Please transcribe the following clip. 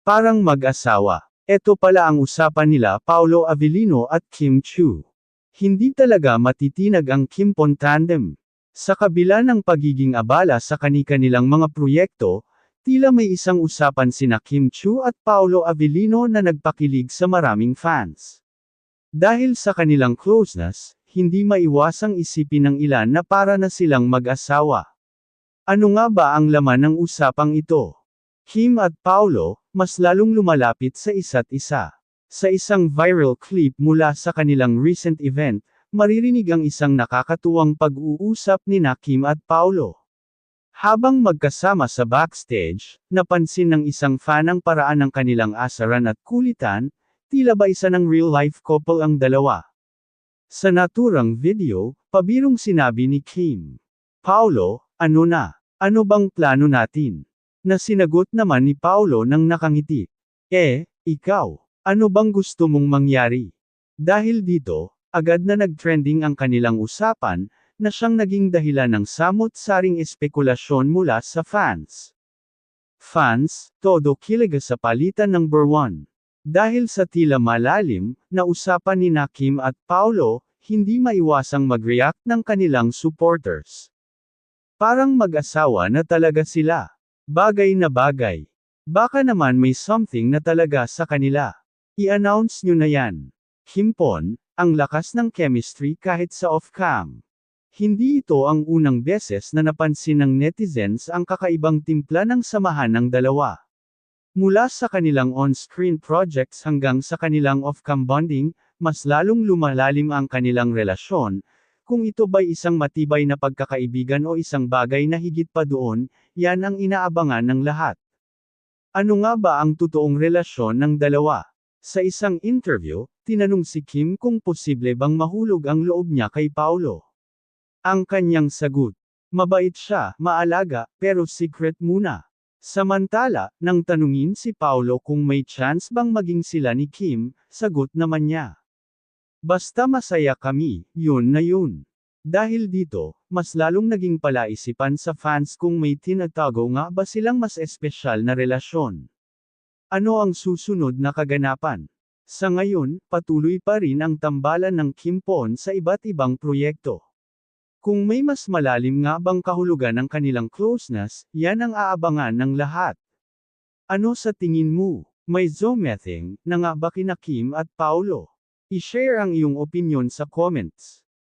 Parang mag-asawa. Eto pala ang usapan nila Paolo Avellino at Kim Chiu. Hindi talaga matitinag ang Kimpon tandem. Sa kabila ng pagiging abala sa kani-kanilang mga proyekto, tila may isang usapan sina Kim Chiu at Paolo Avellino na nagpakilig sa maraming fans. Dahil sa kanilang closeness, hindi maiwasang isipin ng ilan na para na silang mag-asawa. Ano nga ba ang laman ng usapang ito? Kim at Paolo, mas lalong lumalapit sa isa't isa. Sa isang viral clip mula sa kanilang recent event, maririnig ang isang nakakatuwang pag-uusap nina Kim at Paolo. Habang magkasama sa backstage, napansin ng isang fan ang paraan ng kanilang asaran at kulitan, tila ba isa ng real-life couple ang dalawa. Sa naturang video, pabirong sinabi ni Kim, "Paolo, ano na? Ano bang plano natin?" Na sinagot naman ni Paolo nang nakangiti. Ikaw, ano bang gusto mong mangyari? Dahil dito, agad na nag-trending ang kanilang usapan, na siyang naging dahilan ng samot-saring espekulasyon mula sa fans. Fans, todo kilig sa palitan ng #1. Dahil sa tila malalim, na usapan ni Kim at Paolo, hindi maiwasang mag-react ng kanilang supporters. Parang mag-asawa na talaga sila. Bagay na bagay. Baka naman may something na talaga sa kanila. I-announce nyo na yan. Kimpon, ang lakas ng chemistry kahit sa off-cam. Hindi ito ang unang beses na napansin ng netizens ang kakaibang timpla ng samahan ng dalawa. Mula sa kanilang on-screen projects hanggang sa kanilang off-cam bonding, mas lalong lumalalim ang kanilang relasyon. Kung ito ba'y isang matibay na pagkakaibigan o isang bagay na higit pa doon, yan ang inaabangan ng lahat. Ano nga ba ang totoong relasyon ng dalawa? Sa isang interview, tinanong si Kim kung posible bang mahulog ang loob niya kay Paolo. Ang kanyang sagot, mabait siya, maalaga, pero secret muna. Samantala, nang tanungin si Paolo kung may chance bang maging sila ni Kim, sagot naman niya, "Basta masaya kami, yun na yun." Dahil dito, mas lalong naging palaisipan sa fans kung may tinatago nga ba silang mas espesyal na relasyon. Ano ang susunod na kaganapan? Sa ngayon, patuloy pa rin ang tambalan ng Kimpon sa iba't ibang proyekto. Kung may mas malalim nga bang kahulugan ng kanilang closeness, yan ang aabangan ng lahat. Ano sa tingin mo? May zomething na nga ba kina Kim at Paolo? I-share ang iyong opinyon sa comments.